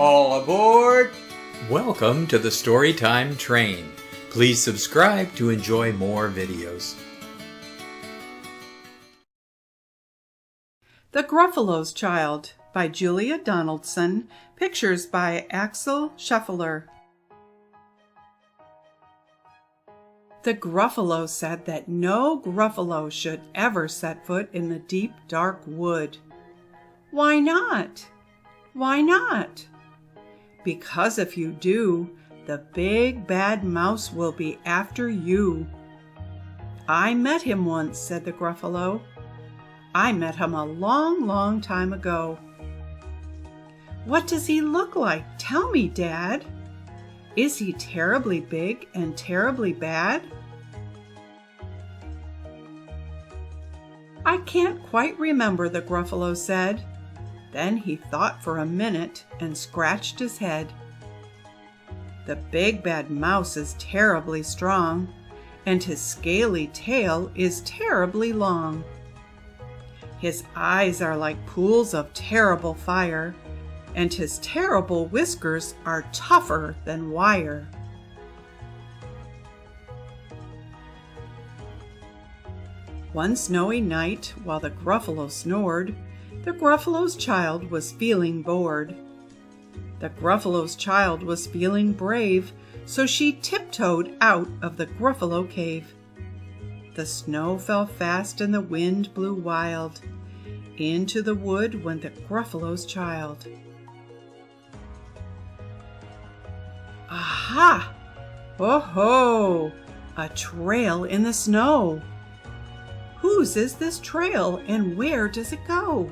All aboard! Welcome to the Storytime Train. Please subscribe to enjoy more videos. The Gruffalo's Child by Julia Donaldson. Pictures by Axel Scheffler. The Gruffalo said that no Gruffalo should ever set foot in the deep, dark wood. Why not? Why not? Because if you do, the big bad mouse will be after you. I met him once, said the Gruffalo. I met him a long, long time ago. What does he look like? Tell me, Dad. Is he terribly big and terribly bad? I can't quite remember, the Gruffalo said. Then he thought for a minute and scratched his head. The big bad mouse is terribly strong, and his scaly tail is terribly long. His eyes are like pools of terrible fire, and his terrible whiskers are tougher than wire. One snowy night, while the Gruffalo snored, the Gruffalo's child was feeling bored. The Gruffalo's child was feeling brave, so she tiptoed out of the Gruffalo cave. The snow fell fast and the wind blew wild. Into the wood went the Gruffalo's child. Aha! Oh-ho! A trail in the snow! Whose is this trail and where does it go?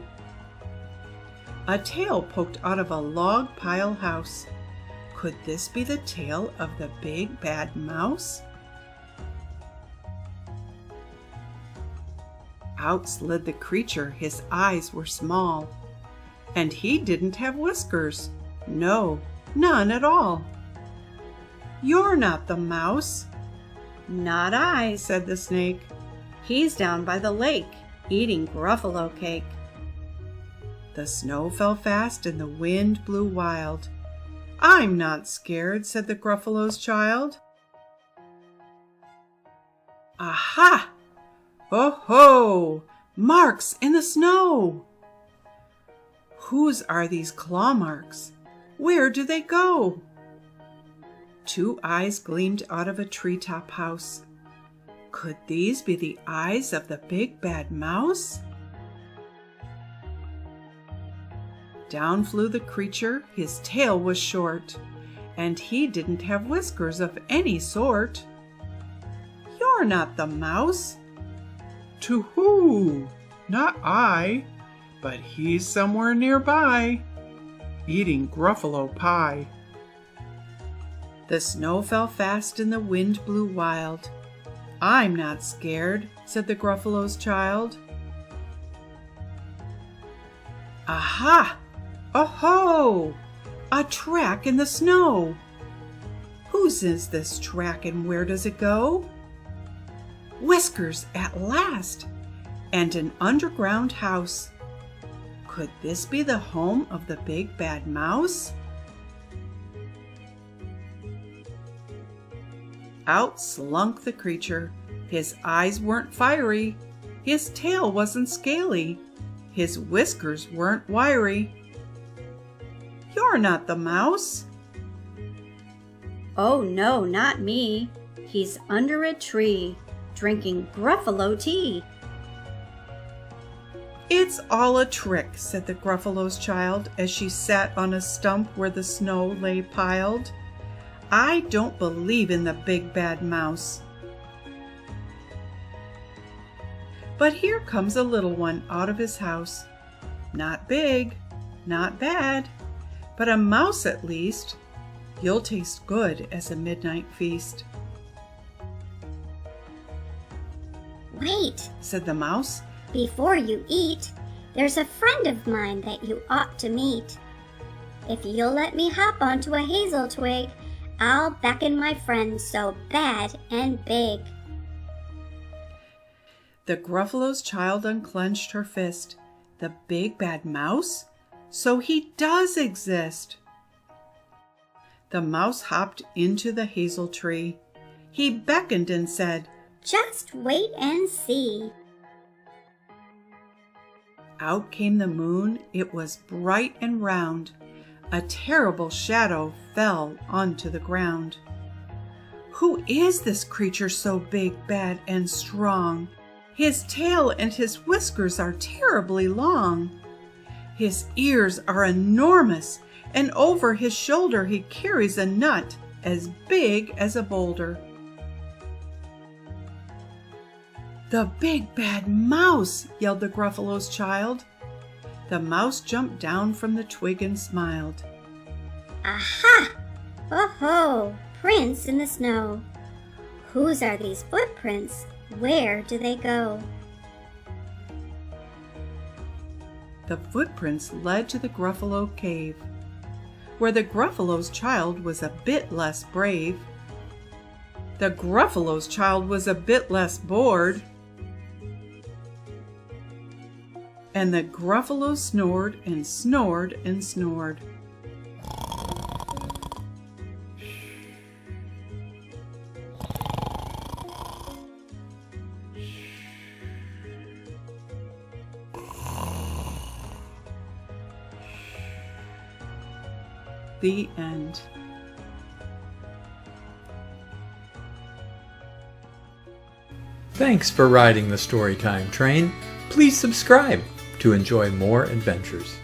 A tail poked out of a log pile house. Could this be the tail of the big bad mouse? Out slid the creature, his eyes were small. And he didn't have whiskers. No, none at all. You're not the mouse. Not I, said the snake. He's down by the lake, eating Gruffalo cake. The snow fell fast and the wind blew wild. I'm not scared, said the Gruffalo's child. Aha! Oh-ho! Marks in the snow! Whose are these claw marks? Where do they go? Two eyes gleamed out of a treetop house. Could these be the eyes of the big bad mouse? Down flew the creature, his tail was short, and he didn't have whiskers of any sort. You're not the mouse. To-hoo! Not I, but he's somewhere nearby, eating Gruffalo pie. The snow fell fast and the wind blew wild. I'm not scared, said the Gruffalo's child. Aha! Oh-ho! A track in the snow! Whose is this track and where does it go? Whiskers at last! And an underground house. Could this be the home of the big bad mouse? Out slunk the creature. His eyes weren't fiery. His tail wasn't scaly. His whiskers weren't wiry. You're not the mouse. Oh no, not me. He's under a tree, drinking Gruffalo tea. It's all a trick, said the Gruffalo's child as she sat on a stump where the snow lay piled. I don't believe in the big bad mouse. But here comes a little one out of his house. Not big, not bad, but a mouse at least. You'll taste good as a midnight feast. Wait, said the mouse. Before you eat, there's a friend of mine that you ought to meet. If you'll let me hop onto a hazel twig, I'll beckon my friend so bad and big. The Gruffalo's child unclenched her fist. The big bad mouse? So he does exist. The mouse hopped into the hazel tree. He beckoned and said, "Just wait and see." Out came the moon. It was bright and round. A terrible shadow fell onto the ground. Who is this creature so big, bad, and strong? His tail and his whiskers are terribly long. His ears are enormous, and over his shoulder he carries a nut as big as a boulder. "The big bad mouse!" yelled the Gruffalo's child. The mouse jumped down from the twig and smiled. Aha! Oh-ho! Prints in the snow. Whose are these footprints? Where do they go? The footprints led to the Gruffalo cave, where the Gruffalo's child was a bit less brave. The Gruffalo's child was a bit less bored. And the Gruffalo snored and snored and snored. The end. Thanks for riding the Storytime Train. Please subscribe to enjoy more adventures.